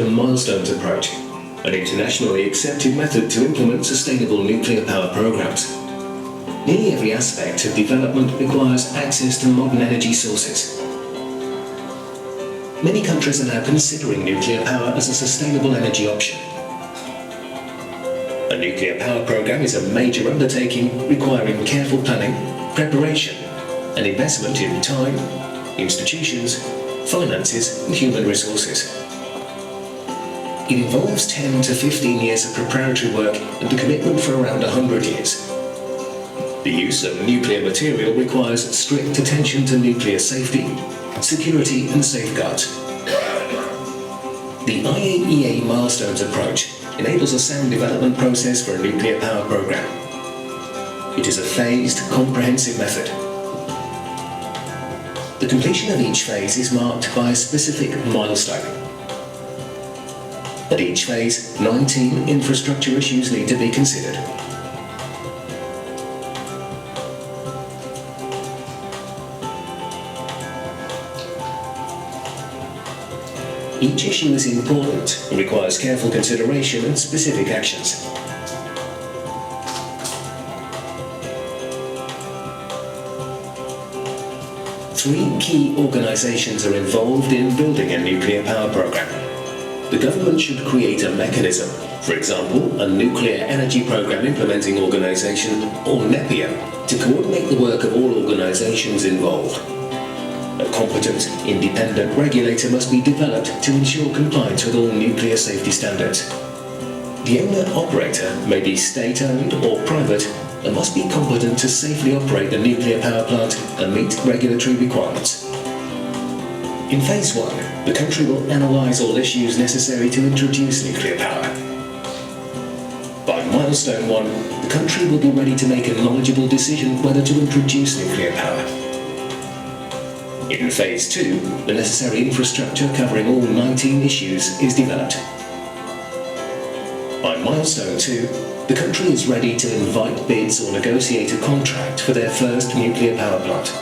the milestones approach, an internationally accepted method to implement sustainable nuclear power programs. Nearly every aspect of development requires access to modern energy sources. Many countries are now considering nuclear power as a sustainable energy option. A nuclear power program is a major undertaking requiring careful planning, preparation, and investment in time, institutions, finances, and human resources. It involves 10 to 15 years of preparatory work and a commitment for around 100 years. The use of nuclear material requires strict attention to nuclear safety, security, and safeguards. The IAEA milestones approach enables a sound development process for a nuclear power program. It is a phased, comprehensive method. The completion of each phase is marked by a specific milestone. At each phase, 19 infrastructure issues need to be considered. Each issue is important and requires careful consideration and specific actions. Three key organizations are involved in building a nuclear power program. The government should create a mechanism, for example, a Nuclear Energy Program Implementing Organization, or NEPIO, to coordinate the work of all organizations involved. A competent, independent regulator must be developed to ensure compliance with all nuclear safety standards. The owner-operator may be state-owned or private and must be competent to safely operate the nuclear power plant and meet regulatory requirements. In Phase 1, the country will analyse all issues necessary to introduce nuclear power. By Milestone 1, the country will be ready to make a knowledgeable decision whether to introduce nuclear power. In Phase 2, the necessary infrastructure covering all 19 issues is developed. By Milestone 2, the country is ready to invite bids or negotiate a contract for their first nuclear power plant.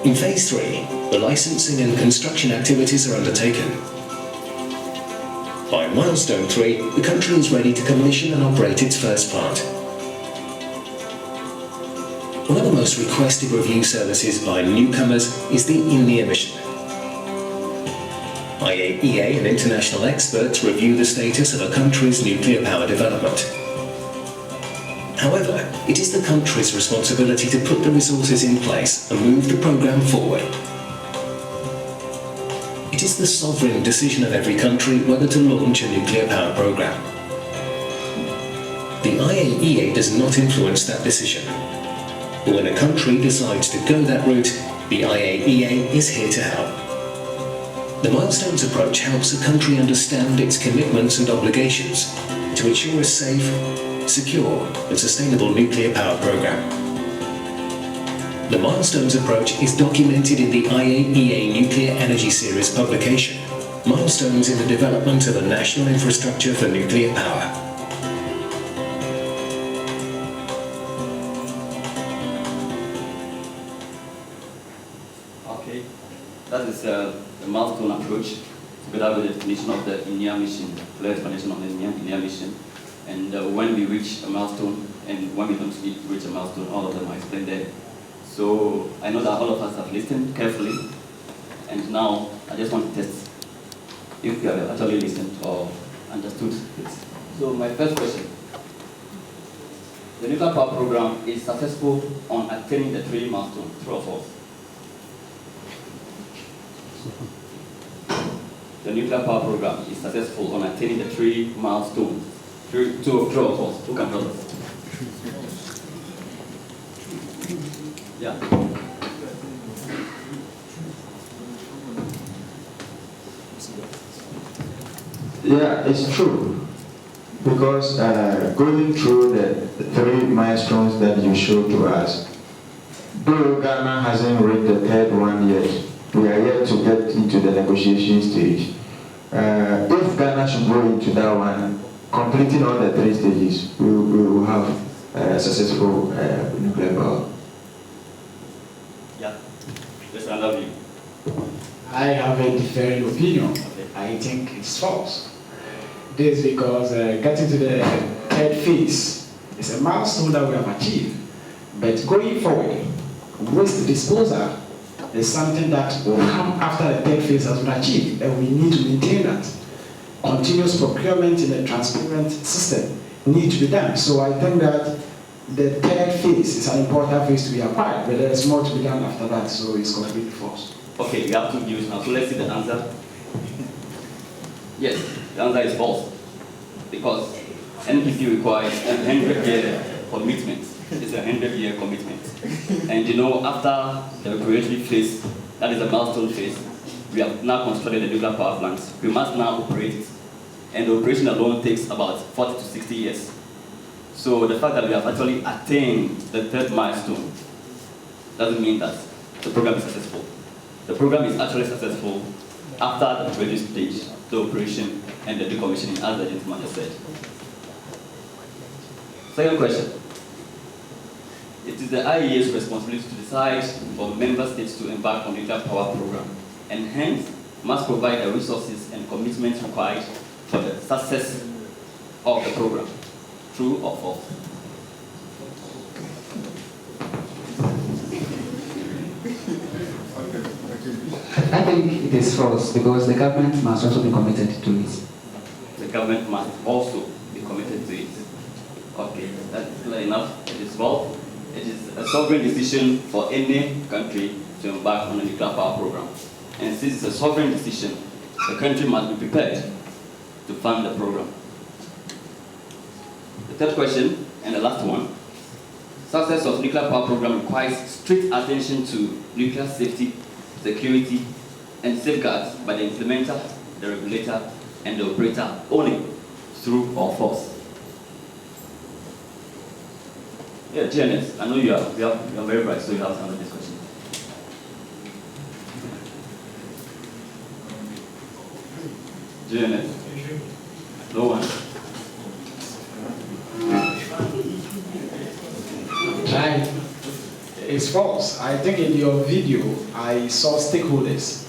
In Phase 3, the licensing and construction activities are undertaken. By Milestone 3, the country is ready to commission and operate its first plant. One of the most requested review services by newcomers is the INEA mission. IAEA and international experts review the status of a country's nuclear power development. However, it is the country's responsibility to put the resources in place and move the program forward. It is the sovereign decision of every country whether to launch a nuclear power program. The IAEA does not influence that decision. But when a country decides to go that route, the IAEA is here to help. The milestones approach helps a country understand its commitments and obligations to ensure a safe, secure and sustainable nuclear power program. The milestones approach is documented in the IAEA Nuclear Energy Series publication, Milestones in the Development of a National Infrastructure for Nuclear Power. Okay, that is the milestone approach, together with the definition of the INEA mission, clear explanation of the INEA mission. And when we reach a milestone and when we don't reach a milestone, all of them are explained there. So I know that all of us have listened carefully, and now I just want to test if you have actually listened or understood it. So my first question, the nuclear power program is successful on attaining the 3 milestones, true or false? The nuclear power program is successful on attaining the 3 milestones. True or false? Who can tell us? Yeah. Yeah, it's true. Because going through the 3 milestones that you showed to us, though Ghana hasn't reached the 3rd one yet, we are yet to get into the negotiation stage. If Ghana should go into that one, completing all the 3 stages, we will have a successful nuclear power. Yeah. Just another view. I have a different opinion. Okay. I think it's false. This is because getting to the third phase is a milestone that we have achieved. But going forward, waste disposal is something that will come after the third phase has been achieved, and we need to maintain that. Continuous procurement in a transparent system need to be done. So I think that the third phase is an important phase to be acquired, but there is more to be done after that, so it's completely false. Okay, we have 2 views now, so let's see the answer. Yes, the answer is false. Because NPP requires a 100-year commitment. It's a 100-year commitment. And you know, after the regulatory phase, that is a milestone phase, we have now constructed the nuclear power plants. We must now operate it. And the operation alone takes about 40 to 60 years. So the fact that we have actually attained the third milestone doesn't mean that the program is successful. The program is actually successful after the regulatory stage, the operation, and the decommissioning, as the gentleman has said. Second question. It is the IEA's responsibility to decide for member states to embark on nuclear power program, and hence must provide the resources and commitments required for the success of the program. True or false? I think it is false because the government must also be committed to it. The government must also be committed to it. Okay, that's clear enough. It is false. It is a sovereign decision for any country to embark on a nuclear power program. And since it's a sovereign decision, the country must be prepared to fund the program. The third question, and the last one. Success of nuclear power program requires strict attention to nuclear safety, security, and safeguards by the implementer, the regulator, and the operator only. True or false? Yeah, GNS, I know you are very bright, so you have to answer this question. GNS? No one? Right. It's false. I think in your video, I saw stakeholders.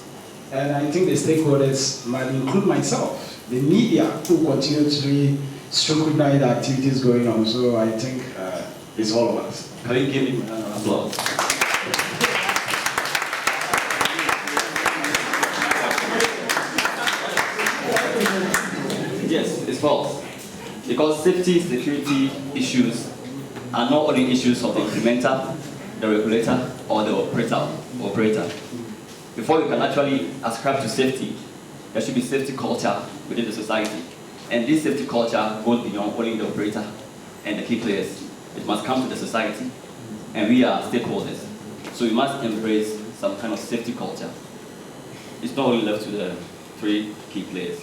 And I think the stakeholders might include myself, the media, who continuously scrutinize the activities going on. So I think it's all of us. Can you give me an applause? Yes, it's false. Because safety, security issues are not only issues of the implementer, the regulator, or the operator. Before you can actually ascribe to safety, there should be safety culture within the society. And this safety culture goes beyond only the operator and the key players. It must come to the society, and we are stakeholders. So we must embrace some kind of safety culture. It's not only left to the 3 key players.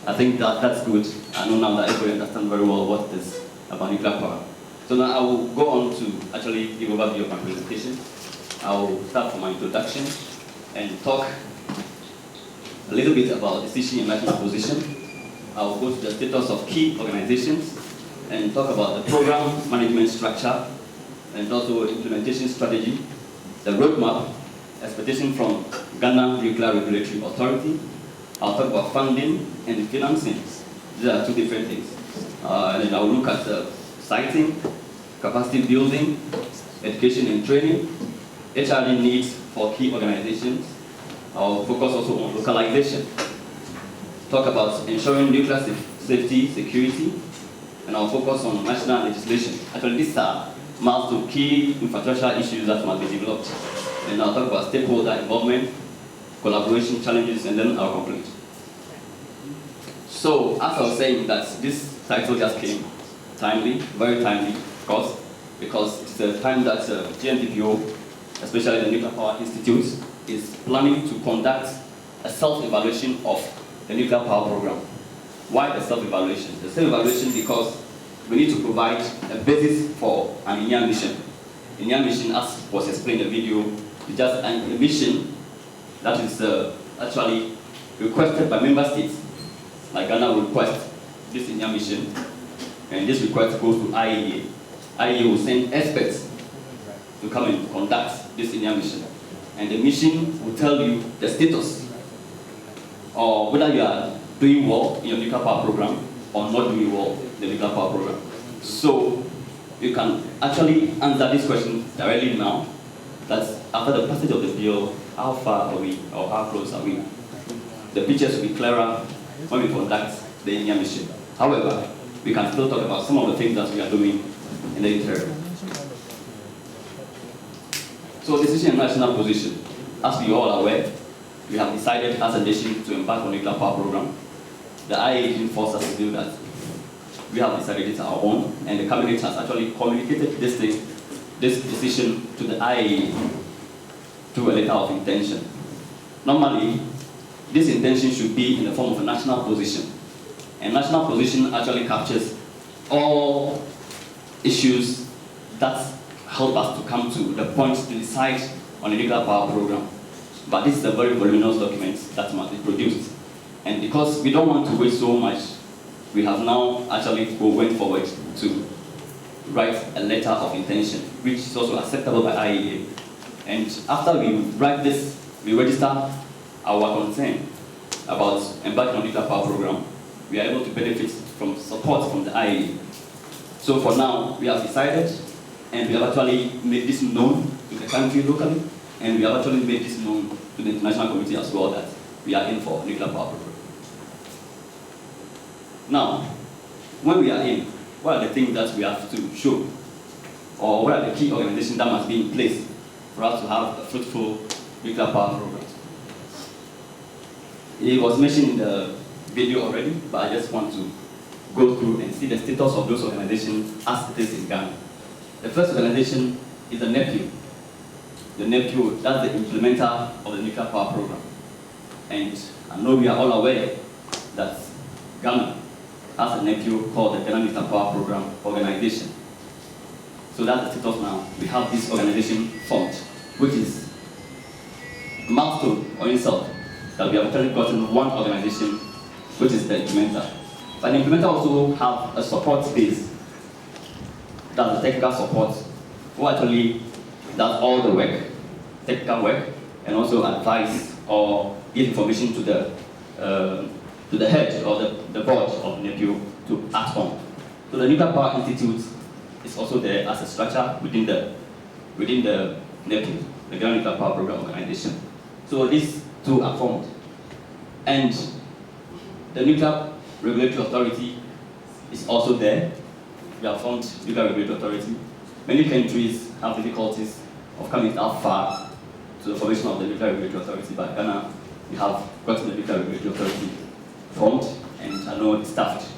I think that's good. I know now that everybody understands very well what it is about nuclear power. So now I will go on to actually give overview of my presentation. I will start from my introduction and talk a little bit about decision making position. I will go to the status of key organizations and talk about the program management structure and also implementation strategy, the roadmap, expectation from Ghana Nuclear Regulatory Authority. I'll talk about funding and financing. These are 2 different things. And then I will look at siting, capacity building, education and training, HRD needs for key organizations. I'll focus also on localization. Talk about ensuring nuclear safety, security, and I'll focus on national legislation. Actually, these are milestone key infrastructure issues that must be developed. And I'll talk about stakeholder involvement, collaboration challenges, and then I'll conclude. So, as I was saying, that this title just came timely, very timely, of course, because it's a time that GNPPO, especially the Nuclear Power Institute, is planning to conduct a self-evaluation of the nuclear power program. Why the self-evaluation? The self-evaluation because we need to provide a basis for an INIA mission. INIA mission, as was explained in the video, is just a mission that is actually requested by member states. Like Ghana will request this INIA mission, and this request goes to IEA. IEA will send experts to come and conduct this INIA mission. And the mission will tell you the status or whether you are doing well in your nuclear power program or not doing well in the nuclear power program. So you can actually answer this question directly now, that after the passage of the bill, how far are we or how close are we? The pictures will be clearer when we conduct the India mission. However, we can still talk about some of the things that we are doing in the interior. So decision and national position. As we all are aware, we have decided as a nation to embark on a nuclear power program. The IAEA didn't force us to do that. We have decided it's our own, and the cabinet has actually communicated this decision to the IAEA through a letter of intention. Normally, this intention should be in the form of a national position. And national position actually captures all issues that help us to come to the point to decide on a nuclear power program. But this is a very voluminous document that must be produced. And because we don't want to waste so much, we have now actually went forward to write a letter of intention, which is also acceptable by IAEA. And after we write this, we register our concern about embarking on the nuclear power program. We are able to benefit from support from the IAEA. So for now, we have decided, and we have actually made this known to the country locally, and we have actually made this known to the international community as well, that we are in for nuclear power program. Now, when we are in, what are the things that we have to show? Or what are the key organizations that must be in place for us to have a fruitful nuclear power program? It was mentioned in the video already, but I just want to go through and see the status of those organizations as it is in Ghana. The first organization is the NEPU. The NEPU, that's the implementer of the nuclear power program. And I know we are all aware that Ghana has a NEPU called the Ghana Nuclear Power Program Organization. So that's the status now. We have this organization formed, which is a milestone on itself, that we have actually gotten one organization, which is the implementer. But the implementer also have a support base, that's the technical support, who actually does all the work, technical work, and also advise or give information to the head or the board of NEPU to act on. So the Nuclear Power Institute is also there as a structure within the NEPU, the Ghana Nuclear Power Program Organization. So these two are formed. And the Nuclear Regulatory Authority is also there. We have formed Nuclear Regulatory Authority. Many countries have difficulties of coming that far to the formation of the Nuclear Regulatory Authority, but Ghana, we have gotten the Nuclear Regulatory Authority formed, and I know it's staffed.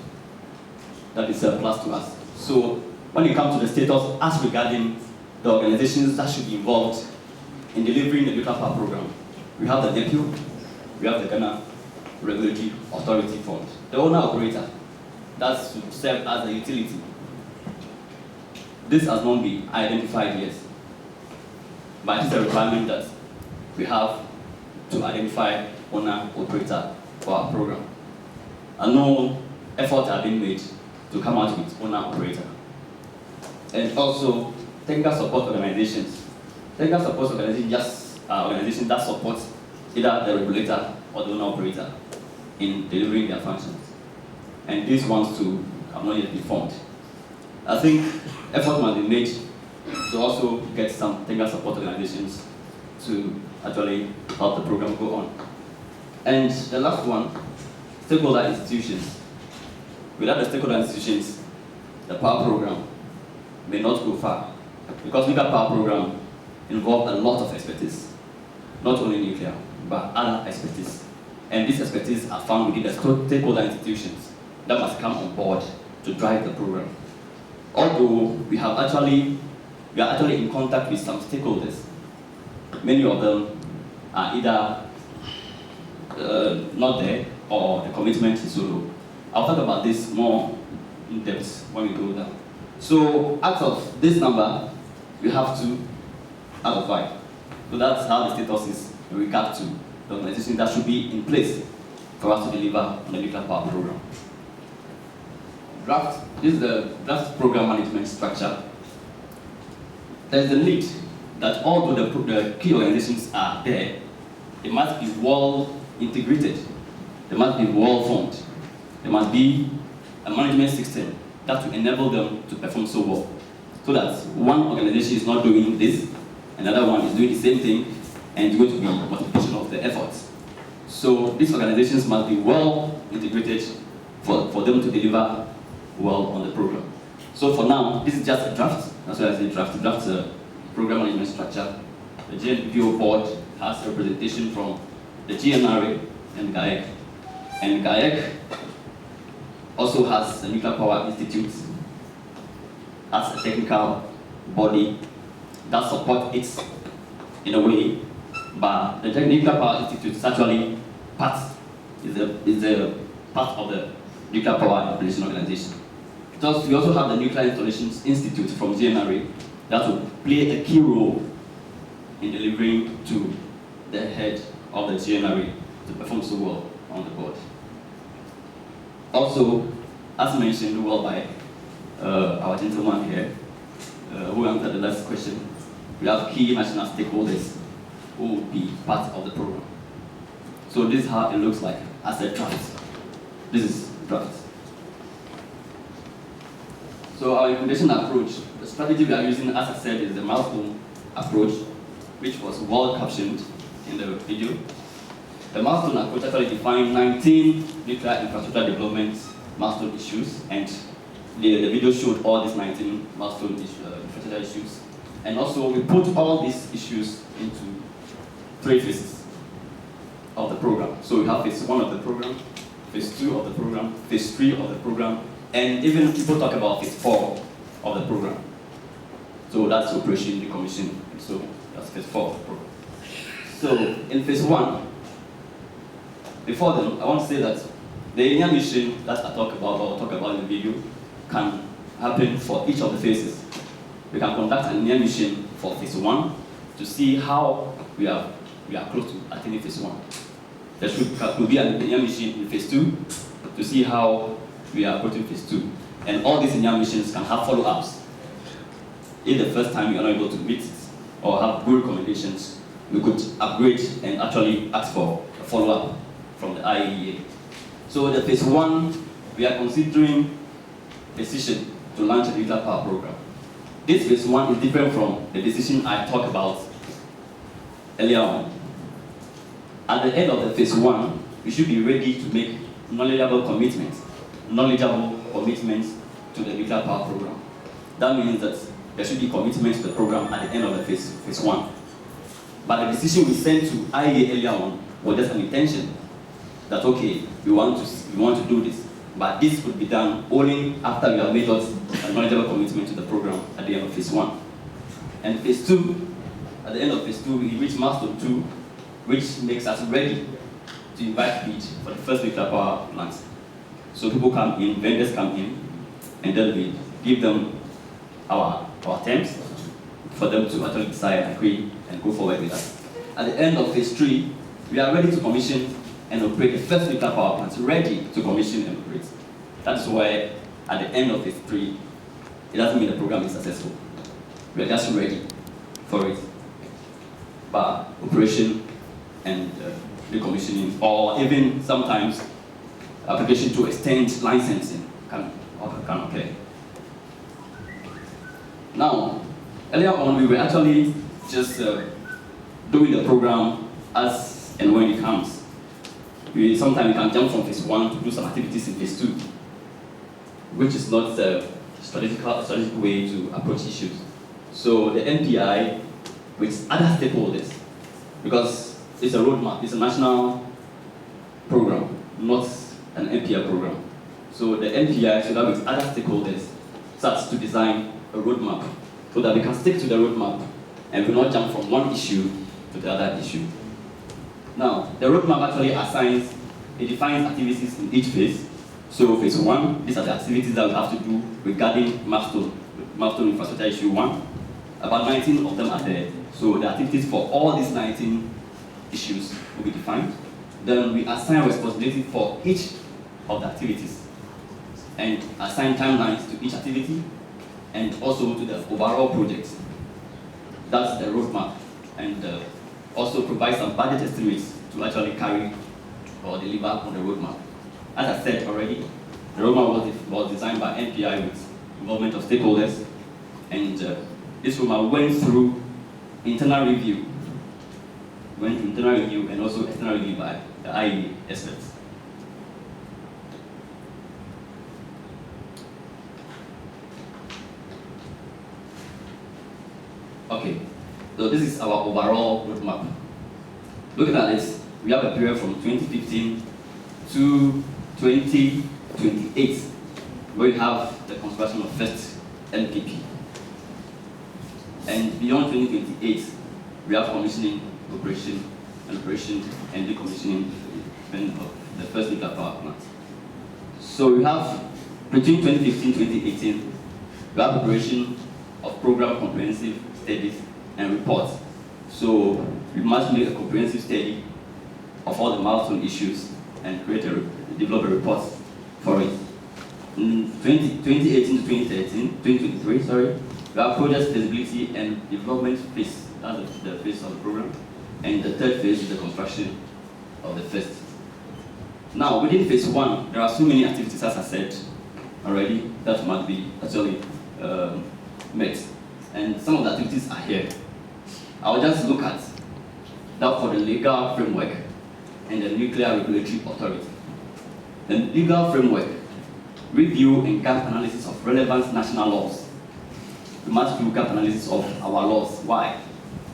That is a plus to us. So when it comes to the status as regarding the organizations that should be involved in delivering the nuclear power program, we have the NEPU, we have the Ghana Regulatory Authority formed. The owner operator, that's to serve as a utility. This has not been identified yet, but it's a requirement that we have to identify owner operator for our program. I know efforts are being made to come out with owner operator. And also technical support organizations. Technical support organizations just organizations that support either the regulator or the owner operator in delivering their functions. And these ones too have not yet been formed. I think effort must be made to also get some technical support organizations to actually help the program go on. And the last one, stakeholder institutions. Without the stakeholder institutions, the power program may not go far, because nuclear power program involves a lot of expertise, not only nuclear, but other expertise. And these expertise are found within the stakeholder institutions that must come on board to drive the program. Although we are actually in contact with some stakeholders, many of them are either not there or the commitment is so low. I'll talk about this more in depth when we go down. So out of this number, we have 2 out of 5. So that's how the status is in regard to the organization that should be in place for us to deliver on the nuclear power program. This is the draft program management structure. There's the need that although the key organizations are there, they must be well integrated they must be well formed. There must be a management system that will enable them to perform so well. So that one organization is not doing this, another one is doing the same thing, and it's going to be multiplication of the efforts. So these organizations must be well integrated for them to deliver well on the program. So for now, this is just a draft. That's why I say draft. Draft is a program management structure. The GNPO board has representation from the GNRA and GAEC. And GAEC also has a Nuclear Power Institute as a technical body that supports it in a way, but the Nuclear Power Institute is actually is a part of the Nuclear Power Implementation Organization. Thus, we also have the Nuclear Installations Institute from GNRA that will play a key role in delivering to the head of the GNRA to perform so well on the board. Also, as mentioned well by our gentleman here, who answered the last question, we have key national stakeholders who will be part of the program. So this is how it looks like as a draft. This is draft. So our implementation approach, the strategy we are using, as I said, is the milestone approach, which was well captioned in the video. The milestone approach actually defined 19 nuclear infrastructure development milestone issues, and the video showed all these 19 milestone infrastructure issues. And also we put all these issues into 3 phases of the program. So we have phase 1 of the program, phase 2 of the program, phase 3 of the program, and even people talk about phase 4 of the program. So that's operation decommission. So that's phase 4 of the program. So in phase 1, before then, I want to say that the ENIA mission that I talk about in the video can happen for each of the phases. We can conduct an ENIA mission for phase 1 to see how we are close to attaining phase 1. There could be an ENIA mission in phase 2 to see how we are approaching phase 2. And all these ENIA missions can have follow-ups. If the first time you are not able to meet it or have good recommendations, we could upgrade and actually ask for a follow-up from the IAEA. So the phase 1, we are considering decision to launch a nuclear power program. This phase 1 is different from the decision I talked about earlier on. At the end of the phase 1, we should be ready to make knowledgeable commitments to the nuclear power program. That means that there should be commitments to the program at the end of the phase 1. But the decision we sent to IAEA earlier on was just an intention that, okay, we want to do this, but this could be done only after we have made us a knowledgeable commitment to the program at the end of phase 1. And phase 2, at the end of phase 2, we reach milestone 2, which makes us ready to invite bid for the first nuclear power plant. So people come in, vendors come in, and then we give them our terms for them to actually decide, agree, and go forward with us. At the end of phase 3, we are ready to commission and operate the first nuclear power plant, ready to commission and operate. That's why at the end of phase 3, it doesn't mean the program is successful. We are just ready for it. But operation and decommissioning, or even sometimes application to extend licensing can occur. Now, earlier on, we were actually just doing the program as and when it comes. Sometimes we can jump from phase 1 to do some activities in phase 2, which is not a strategic way to approach issues. So the NPI, with other stakeholders, because it's a roadmap, it's a national program, not an NPI program. So the NPI should have with other stakeholders starts to design a roadmap so that we can stick to the roadmap and will not jump from one issue to the other issue. Now, the roadmap actually it defines activities in each phase. So phase 1, these are the activities that we have to do regarding milestone infrastructure issue 1. About 19 of them are there. So the activities for all these 19 issues will be defined. Then we assign responsibility for each of the activities and assign timelines to each activity and also to the overall project. That's the roadmap, and also provide some budget estimates to actually carry or deliver on the roadmap. As I said already, the roadmap was designed by NPI with involvement of stakeholders, and this roadmap went through internal review, and also external review by the IEA experts. Okay, so this is our overall roadmap. Looking at this, we have a period from 2015 to 2028, where we have the construction of first LPP. And beyond 2028, we have commissioning, operation, and decommissioning of the first nuclear power plant. So we have, between 2015 and 2018, we have preparation of program comprehensive studies and reports. So we must make a comprehensive study of all the milestone issues and develop a report for it. In 2018 to 2023, we have project feasibility and development phase. That's the phase of the program. And the third phase is the construction of the first. Now, within phase one, there are so many activities, as I said already, that must be actually met. And some of the activities are here. I'll just look at that for the legal framework and the Nuclear Regulatory Authority. The legal framework, review and gap analysis of relevant national laws. We must do gap analysis of our laws. Why?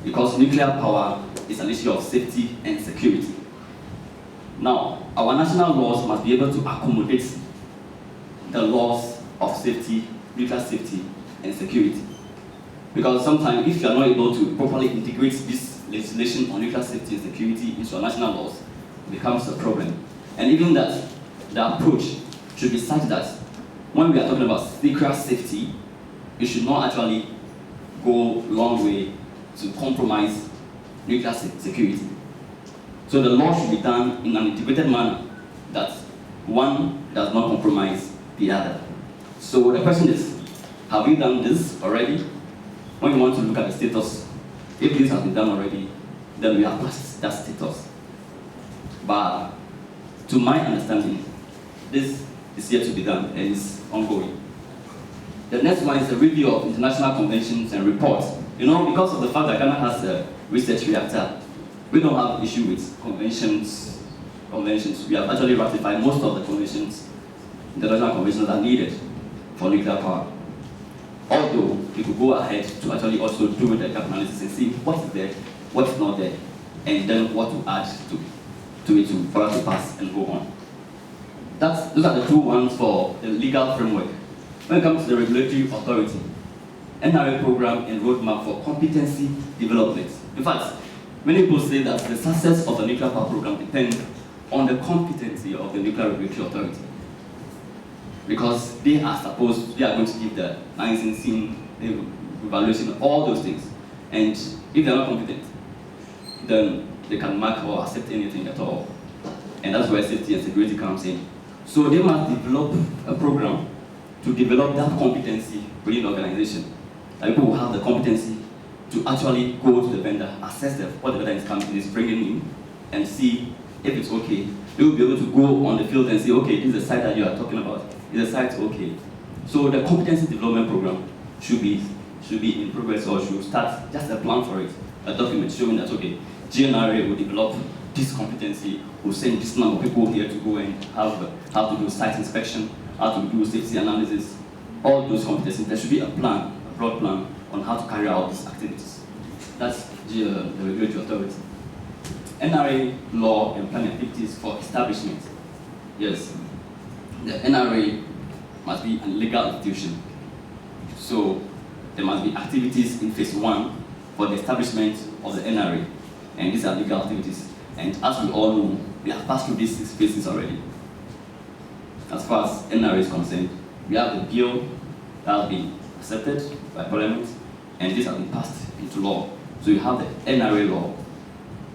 Because nuclear power is an issue of safety and security. Now, our national laws must be able to accommodate the laws of safety, nuclear safety and security. Because sometimes if you are not able to properly integrate this legislation on nuclear safety and security into our national laws, it becomes a problem. And even that, the approach should be such that when we are talking about nuclear safety, it should not actually go a long way to compromise nuclear security. So the law should be done in an integrated manner that one does not compromise the other. So the question is, have we done this already? When we want to look at the status, if this has been done already, then we have passed that status. But to my understanding, this is yet to be done and is ongoing. The next one is a review of international conventions and reports. You know, because of the fact that Ghana has a research reactor, we don't have issue with conventions. We have actually ratified most of the conventions, international conventions that are needed for nuclear power. Although we could go ahead to actually also do the gap analysis and see what is there, what is not there, and then what to add to it for us to pass and go on. Those are the two ones for the legal framework. When it comes to the regulatory authority, NRA program and roadmap for competency development. In fact, many people say that the success of the nuclear power program depends on the competency of the nuclear regulatory authority. Because they are going to give the licensing, the evaluation, all those things. And if they're not competent, then they can mark or accept anything at all. And that's where safety and security comes in. So they must develop a program to develop that competency within the organization. And people will have the competency to actually go to the vendor, assess what the vendor is bringing in, and see if it's okay. They will be able to go on the field and say, okay, this is the site that you are talking about. Is the site okay? So the competency development program should be in progress, or should start just a plan for it, a document showing that, okay, GNRA will develop this competency, will send this number of people here to go and have how to do site inspection, how to do safety analysis, all those competencies. There should be a plan, a broad plan on how to carry out these activities. That's the regulatory authority. NRA law and planning activities for establishment. Yes, the NRA must be a legal institution. So there must be activities in phase one for the establishment of the NRA. And these are legal activities. And as we all know, we have passed through these 6 phases already. As far as NRA is concerned, we have the bill that has been accepted by Parliament, and this has been passed into law. So you have the NRA law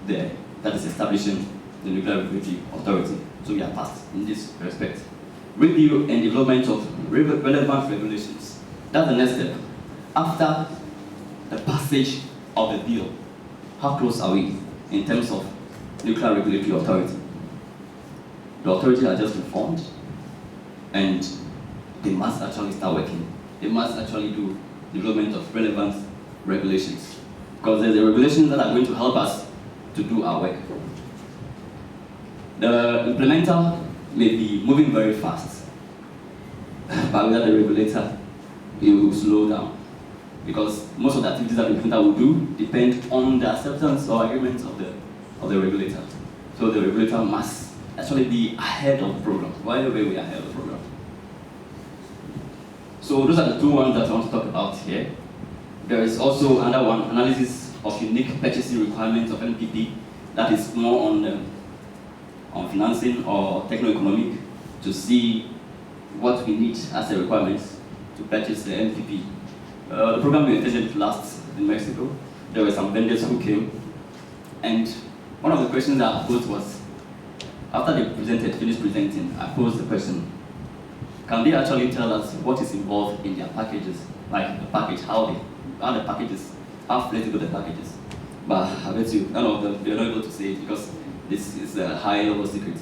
there that is establishing the Nuclear Regulatory Authority. So we are passed in this respect. Review and development of relevant regulations. That's the next step. After the passage of the bill, how close are we in terms of Nuclear Regulatory Authority? The authorities are just informed, and they must actually start working. They must actually do development of relevant regulations, because there's the regulations that are going to help us to do our work. The implementer may be moving very fast, but without the regulator, it will slow down, because most of the activities that the implementer will do depend on the acceptance or agreement of the regulator. So the regulator must actually be ahead of the program. Why are we ahead of the program? So those are the two ones that I want to talk about here. There is also another one, analysis of unique purchasing requirements of NPP, that is more on financing or techno-economic, to see what we need as a requirement to purchase the NPP. The program we intended last in Mexico, there were some vendors who came, and one of the questions that I posed was, after they finished presenting, I posed the question, can they actually tell us what is involved in their packages, like the package, how the packages, how flexible the packages? But I bet you, none of them, they're not able to say it because this is a high-level secret.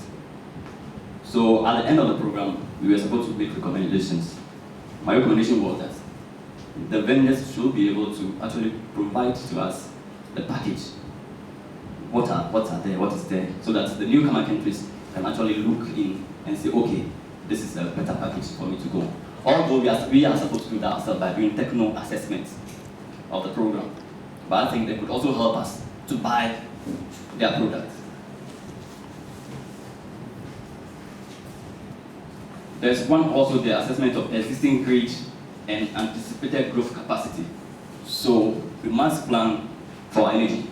So at the end of the program, we were supposed to make recommendations. My recommendation was that the vendors should be able to actually provide to us the package. What are there, what is there, so that the newcomer countries can actually look in and say, okay, this is a better package for me to go. Although we are supposed to do that ourselves by doing techno assessments of the program. But I think they could also help us to buy their products. There's one also, the assessment of existing grid and anticipated growth capacity. So we must plan for energy.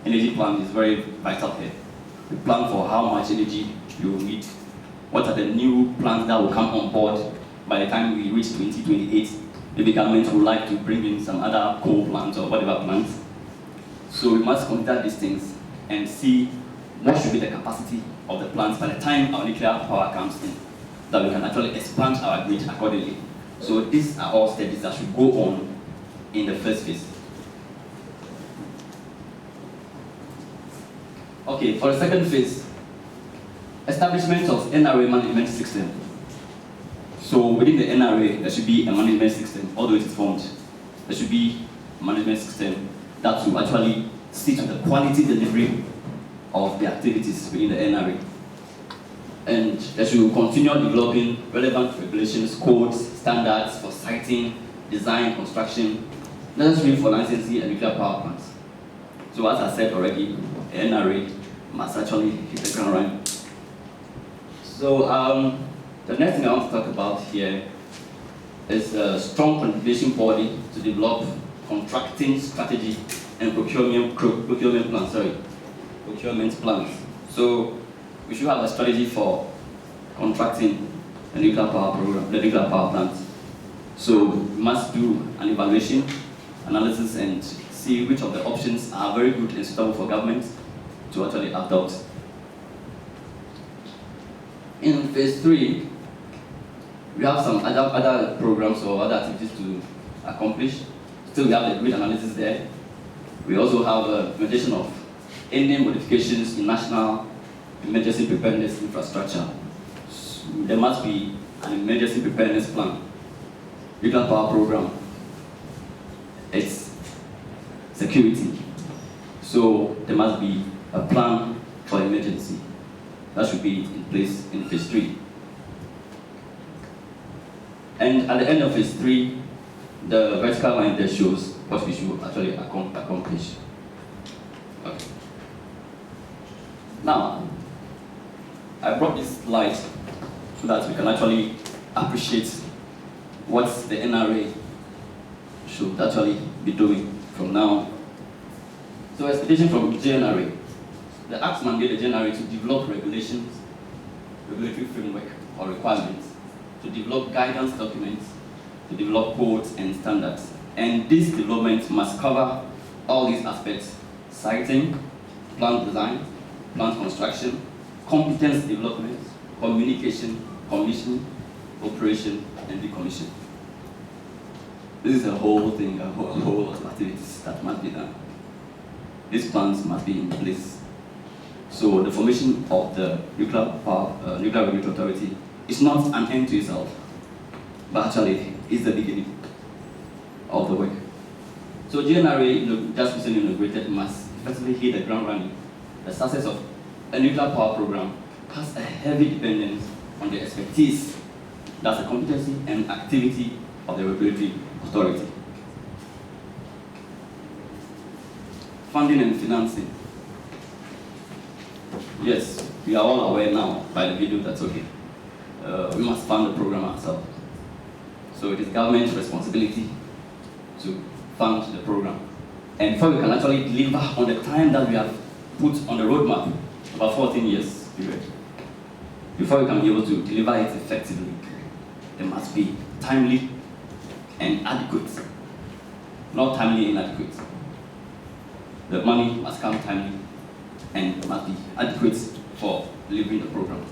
Energy plan is very vital here. We plan for how much energy you will need. What are the new plants that will come on board by the time we reach 2028? Maybe government would like to bring in some other coal plants or whatever plants. So we must consider these things and see what should be the capacity of the plants by the time our nuclear power comes in, that we can actually expand our grid accordingly. So these are all studies that should go on in the first phase. Okay, for the second phase, establishment of NRA management system. So within the NRA, there should be a management system, although it is formed. There should be a management system that will actually see to the quality delivery of the activities within the NRA. And they should continue developing relevant regulations, codes, standards for siting, design, construction, necessary for licensing and nuclear power plants. So as I said already, the NRA must actually hit the ground running. So the next thing I want to talk about here is a strong coordination body to develop contracting strategy and procurement plans. So we should have a strategy for contracting the nuclear power program, the nuclear power plants. So we must do an evaluation, analysis, and see which of the options are very good and suitable for government to actually adopt. In phase 3, we have some other programs or other activities to accomplish. Still, we have the grid analysis there. We also have implementation of any modifications in national emergency preparedness infrastructure. So there must be an emergency preparedness plan. Nuclear power program, it's security. So there must be a plan for emergency. That should be in place in phase 3. And at the end of phase 3, the vertical line there shows what we should actually accomplish. Okay. Now, I brought this slide so that we can actually appreciate what the NRA should actually be doing from now. So expectation from GNRA. The Act mandate the GNRA to develop regulations, regulatory framework or requirements, to develop guidance documents, to develop codes and standards. And this development must cover all these aspects: siting, plant design, plant construction, competence development, communication, commissioning, operation, and decommission. This is a whole thing, a whole lot of activities that must be done. These plans must be in place. So the formation of the nuclear regulatory authority is not an end to itself, but actually is the beginning of the work. So GNRA, just recently inaugurated, must effectively hit the ground running. The success of a nuclear power program has a heavy dependence on the expertise, that's the competency and activity of the regulatory authority. Funding and financing. Yes, we are all aware now by the video that's okay. We must fund the program ourselves. So it is government's responsibility to fund the program. And before we can actually deliver on the time that we have put on the roadmap, about 14 years period, before we can be able to deliver it effectively, it must be timely and adequate, not timely and inadequate. The money must come timely and must be adequate for delivering the program.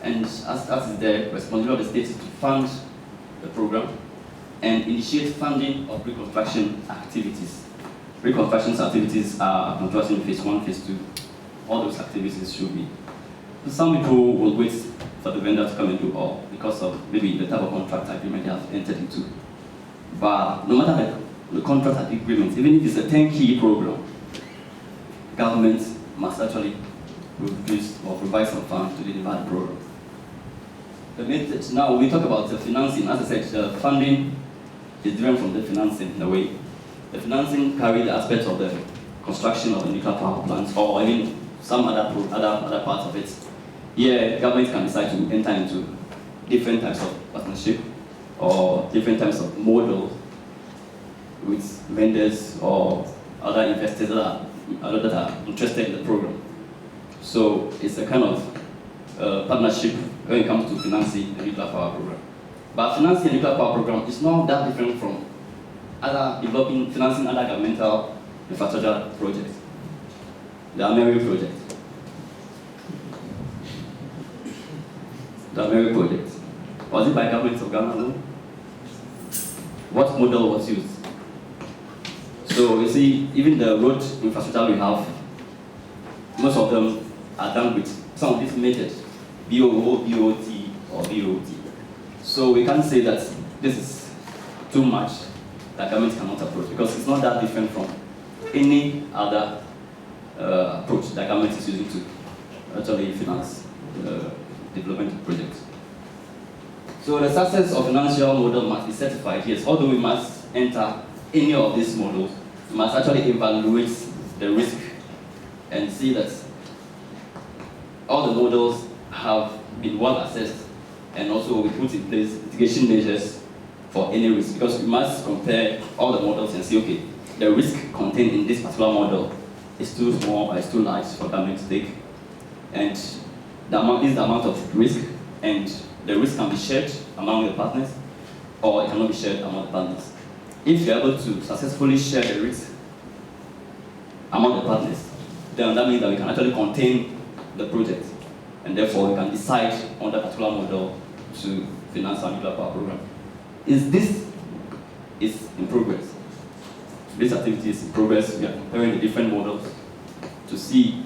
And as is the responsibility of the state to fund the program and initiate funding of reconstruction activities. Reconstruction activities are construction phase 1, phase 2. All those activities should be. Some people will wait for the vendor to come and do all because of maybe the type of contract agreement they have entered into. But no matter the contract agreement, even if it's a 10-key program, government must actually produce or provide some funds to deliver the program. Now we talk about the financing. As I said, the funding is different from the financing in a way. The financing carries the aspect of the construction of the nuclear power plants or even some other parts of it. Here, government can decide to enter into different types of partnership or different types of models with vendors or other investors that are interested in the program. So it's a kind of partnership when it comes to financing the nuclear power program. But financing the nuclear power program is not that different from financing other governmental infrastructure projects. The Ameri project. The Ameri project. Was it by government of Ghana alone? What model was used? So you see, even the road infrastructure we have, most of them are done with some of these methods, BOO, BOT, or BOT. So we can't say that this is too much that government cannot approach because it's not that different from any other approach that government is using to actually finance development projects. So the success of financial model must be certified, yes, although we must enter any of these models, we must actually evaluate the risk and see that all the models have been well assessed and also we put in place mitigation measures for any risk because we must compare all the models and see, okay, the risk contained in this particular model is too small or is too large for government to take. And the amount is the amount of risk, and the risk can be shared among the partners or it cannot be shared among the partners. If you're able to successfully share the risk among the partners, then that means that we can actually contain the project and therefore we can decide on that particular model to finance our nuclear power program. This is in progress. This activity is in progress. We are comparing the different models to see